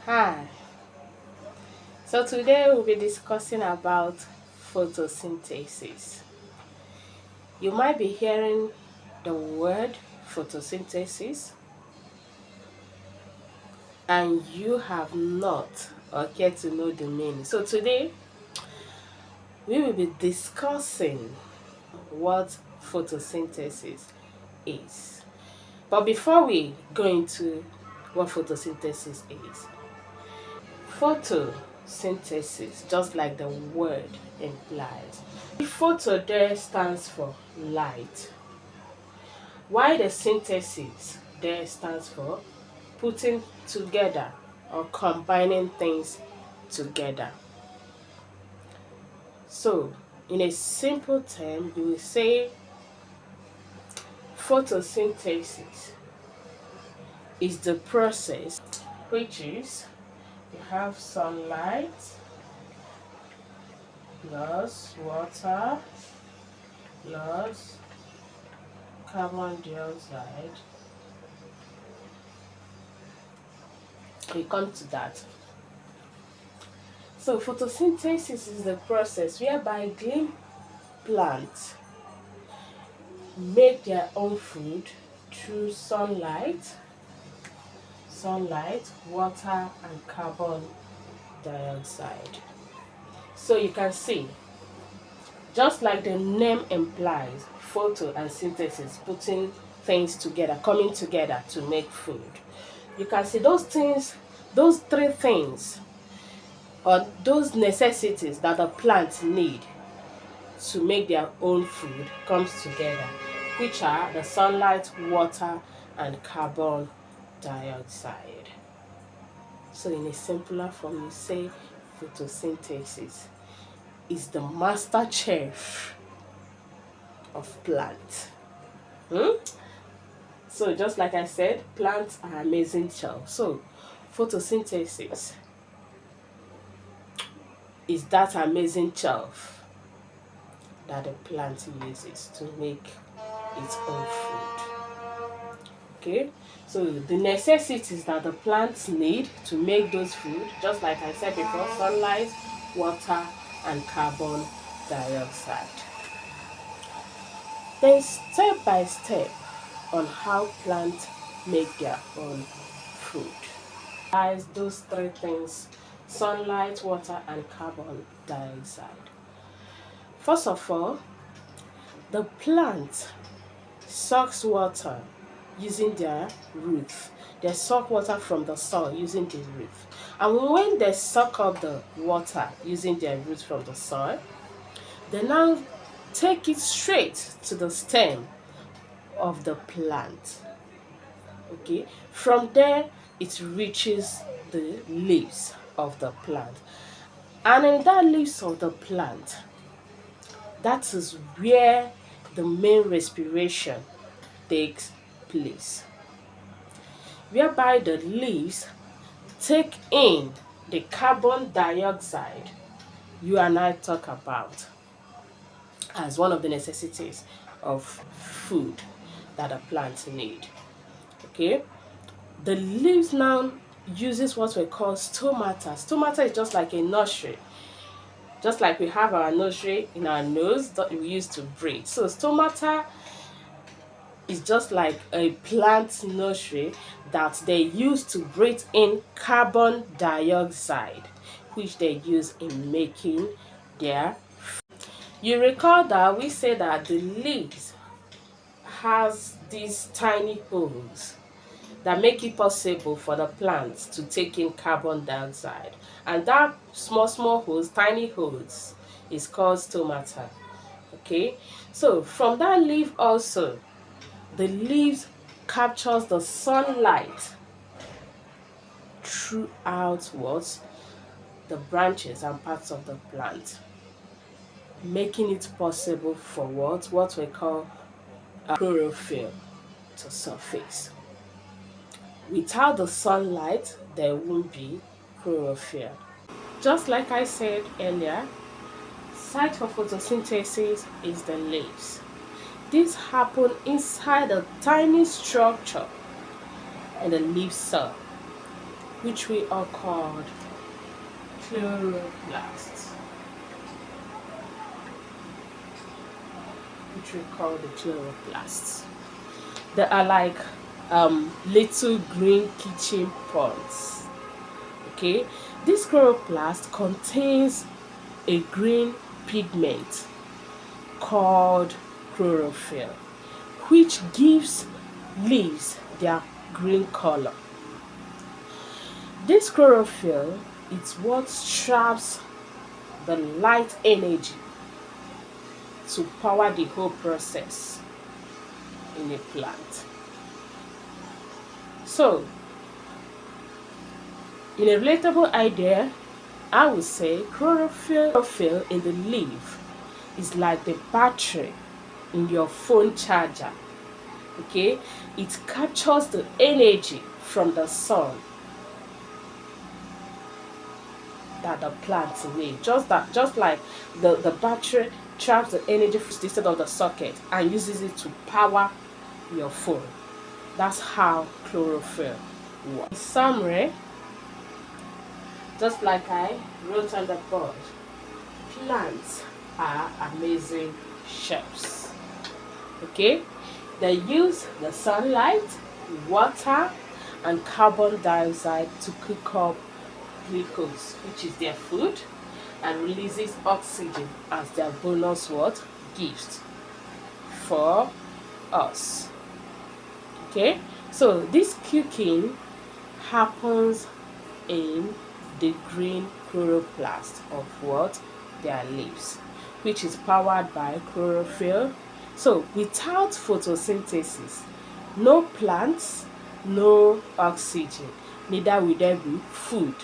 Hi, so today we'll be discussing about photosynthesis. You might be hearing the word photosynthesis and you have not or care to know the meaning. So today we will be discussing what photosynthesis is. But before we go into what photosynthesis is, photosynthesis, just like the word implies. The photo there stands for light, while the synthesis there stands for putting together or combining things together. So, in a simple term, you will say photosynthesis is the process which is you have sunlight plus water plus carbon dioxide. We come to that. So photosynthesis is the process whereby green plants make their own food through sunlight, water, and carbon dioxide. So you can see, just like the name implies, photo and synthesis, putting things together, coming together to make food. You can see those things, those three things, or those necessities that the plants need to make their own food comes together, which are the sunlight, water, and carbon dioxide. So in a simpler form, you say photosynthesis is the master chef of plants. So just like I said, plants are amazing chefs. So photosynthesis is that amazing chef that the plant uses to make its own food. Okay, so the necessities that the plants need to make those food, just like I said before, sunlight, water, and carbon dioxide. Then step by step on how plants make their own food. As those three things: sunlight, water, and carbon dioxide. First of all, the plant sucks water using their roots. They suck water from the soil using the roots. And when they suck up the water using their roots from the soil, they now take it straight to the stem of the plant. Okay, from there it reaches the leaves of the plant. And in that leaves of the plant, that is where the main respiration takes place, whereby the leaves take in the carbon dioxide you and I talk about as one of the necessities of food that a plant need. Okay, the leaves now uses what we call stomata. Stomata is just like a nursery, just like we have our nursery in our nose that we use to breathe. So stomata is just like a plant nursery that they use to breathe in carbon dioxide, which they use in making their. You recall that we said that the leaves has these tiny holes that make it possible for the plants to take in carbon dioxide, and that small holes, tiny holes, is called stomata. Okay, so from that leaf also, the leaves captures the sunlight throughout what the branches and parts of the plant, making it possible for what we call chlorophyll to surface. Without the sunlight, there won't be chlorophyll. Just like I said earlier, site for photosynthesis is the leaves. This happens inside a tiny structure in the leaf cell. which we are called chloroplasts, which we call the chloroplasts. They are like little green kitchen pots. Okay, this chloroplast contains a green pigment called chlorophyll, which gives leaves their green color. This chlorophyll is what traps the light energy to power the whole process in a plant. So, in a relatable idea, I would say chlorophyll in the leaf is like the battery in your phone charger. Okay, it captures the energy from the sun that the plant needs. Just like the battery traps the energy instead of the socket and uses it to power your phone. That's how chlorophyll works. In summary, just like I wrote on the board, plants are amazing chefs. Okay, they use the sunlight, water, and carbon dioxide to cook up glucose, which is their food, and releases oxygen as their bonus what? Gift for us. Okay, so this cooking happens in the green chloroplast of what? Their leaves, which is powered by chlorophyll. So without photosynthesis, no plants, no oxygen, neither will there be food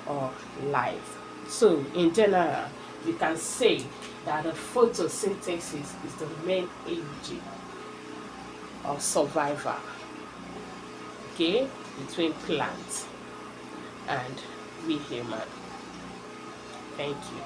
or life. So in general, we can say that the photosynthesis is the main engine of survival, okay, between plants and we human. Thank you.